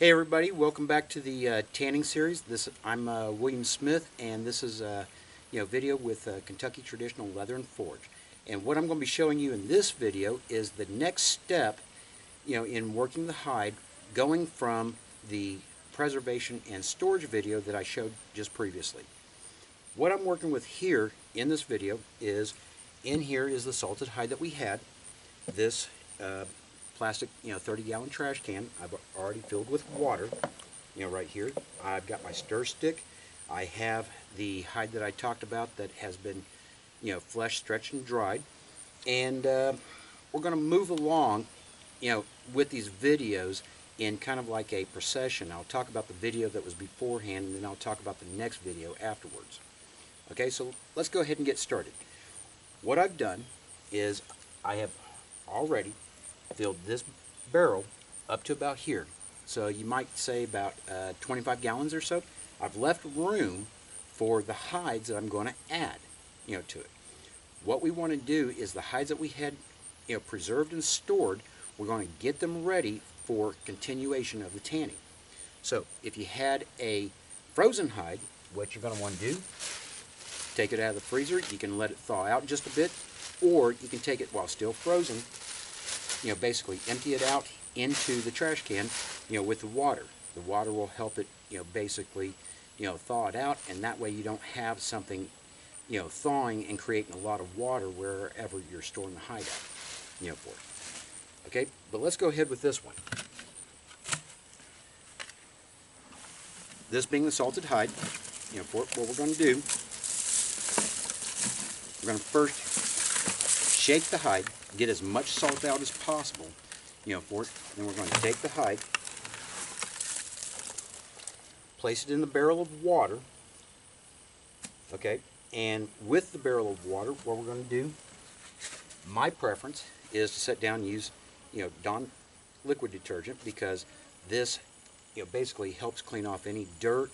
Hey everybody, welcome back to the tanning series. I'm William Smith, and this is a video with Kentucky Traditional Leather and Forge. And what I'm going to be showing you in this video is the next step, in working the hide, going from the preservation and storage video that I showed just previously. What I'm working with here in this video is, in here is the salted hide that we had. This plastic, 30-gallon trash can I've already filled with water, right here. I've got my stir stick. I have the hide that I talked about that has been, fleshed, stretched, and dried. And we're going to move along, with these videos in kind of like a procession. I'll talk about the video that was beforehand, and then I'll talk about the next video afterwards. Okay, so let's go ahead and get started. What I've done is I have already filled this barrel up to about here. So you might say about 25 gallons or so. I've left room for the hides that I'm going to add, to it. What we want to do is the hides that we had, preserved and stored, we're going to get them ready for continuation of the tanning. So if you had a frozen hide, what you're going to want to do, take it out of the freezer. You can let it thaw out just a bit, or you can take it while still frozen, basically empty it out into the trash can, with the water. The water will help it, basically, thaw it out, and that way you don't have something, thawing and creating a lot of water wherever you're storing the hide out, for it. Okay, but let's go ahead with this one. This being the salted hide, for what we're going to do, we're going to first shake the hide, get as much salt out as possible, for it. Then we're going to take the hide, place it in the barrel of water, okay, and with the barrel of water, what we're going to do, my preference is to sit down and use, Dawn liquid detergent, because this, basically helps clean off any dirt,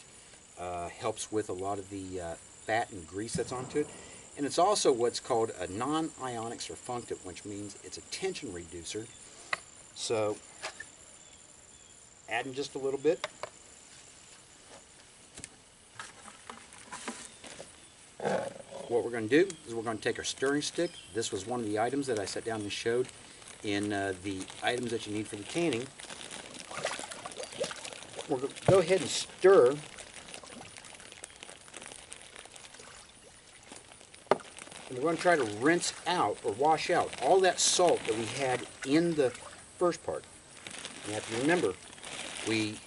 helps with a lot of the fat and grease that's onto it. And it's also what's called a non-ionic surfactant, which means it's a tension reducer. So, adding just a little bit. What we're going to do is we're going to take our stirring stick. This was one of the items that I sat down and showed in the items that you need for the tanning. We're going to go ahead and stir. And we're going to try to rinse out or wash out all that salt that we had in the first part. You have to remember, we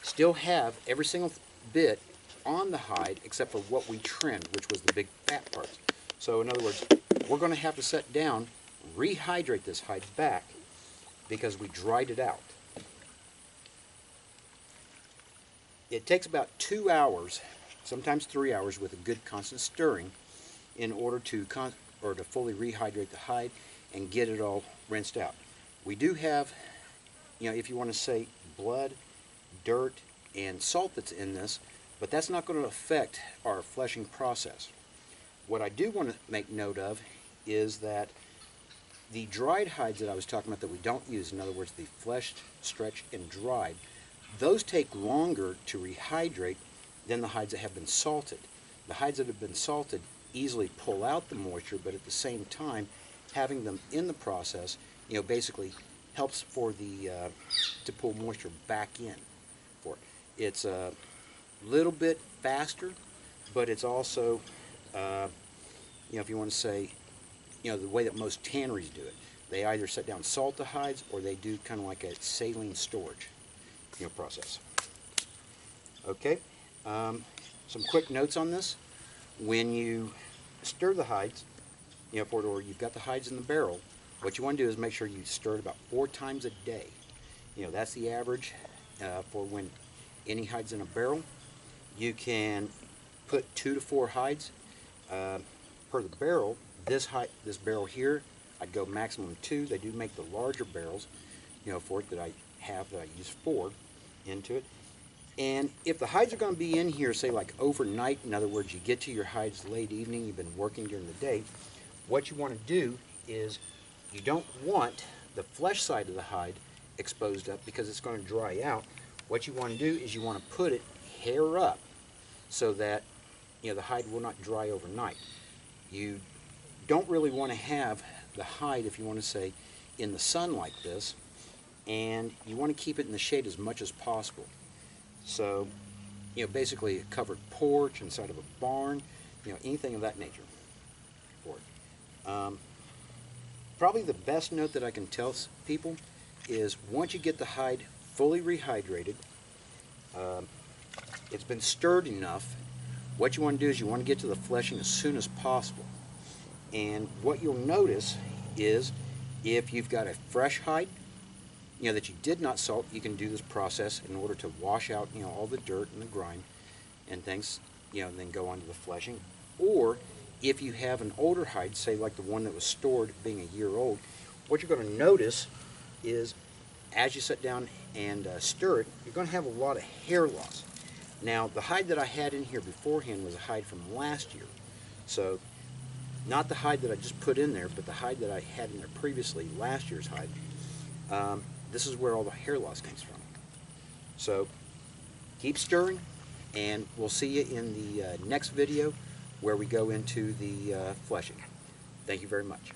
still have every single bit on the hide except for what we trimmed, which was the big fat parts. So in other words, we're going to have to set down, rehydrate this hide back because we dried it out. It takes about 2 hours, sometimes 3 hours, with a good constant stirring in order to fully rehydrate the hide and get it all rinsed out. We do have, if you want to say, blood, dirt, and salt that's in this, but that's not going to affect our fleshing process. What I do want to make note of is that the dried hides that I was talking about that we don't use, in other words, the fleshed, stretched, and dried, those take longer to rehydrate than the hides that have been salted. The hides that have been salted easily pull out the moisture, but at the same time, having them in the process, basically helps for the to pull moisture back in for it. It's a little bit faster, but it's also, if you want to say, the way that most tanneries do it. They either set down salt the hides, or they do kind of like a saline storage, process. Okay, some quick notes on this. When you stir the hides, or you've got the hides in the barrel, what you want to do is make sure you stir it about 4 times a day. That's the average for when any hides in a barrel. You can put 2 to 4 hides per the barrel. This barrel here, I'd go maximum 2. They do make the larger barrels, for it that I use 4 into it. And if the hides are going to be in here, say like overnight, in other words, you get to your hides late evening, you've been working during the day, what you want to do is you don't want the flesh side of the hide exposed up because it's going to dry out. What you want to do is you want to put it hair up so that the hide will not dry overnight. You don't really want to have the hide, if you want to say, in the sun like this, and you want to keep it in the shade as much as possible. So, basically a covered porch, inside of a barn, anything of that nature for it. Probably the best note that I can tell people is once you get the hide fully rehydrated, it's been stirred enough, what you want to do is you want to get to the fleshing as soon as possible. And what you'll notice is if you've got a fresh hide, that you did not salt, you can do this process in order to wash out, all the dirt and the grime and things, and then go on to the fleshing. Or if you have an older hide, say like the one that was stored being a year old, what you're going to notice is as you sit down and stir it, you're going to have a lot of hair loss. Now, the hide that I had in here beforehand was a hide from last year. So, not the hide that I just put in there, but the hide that I had in there previously, last year's hide. This is where all the hair loss comes from. So, keep stirring, and we'll see you in the next video where we go into the fleshing. Thank you very much.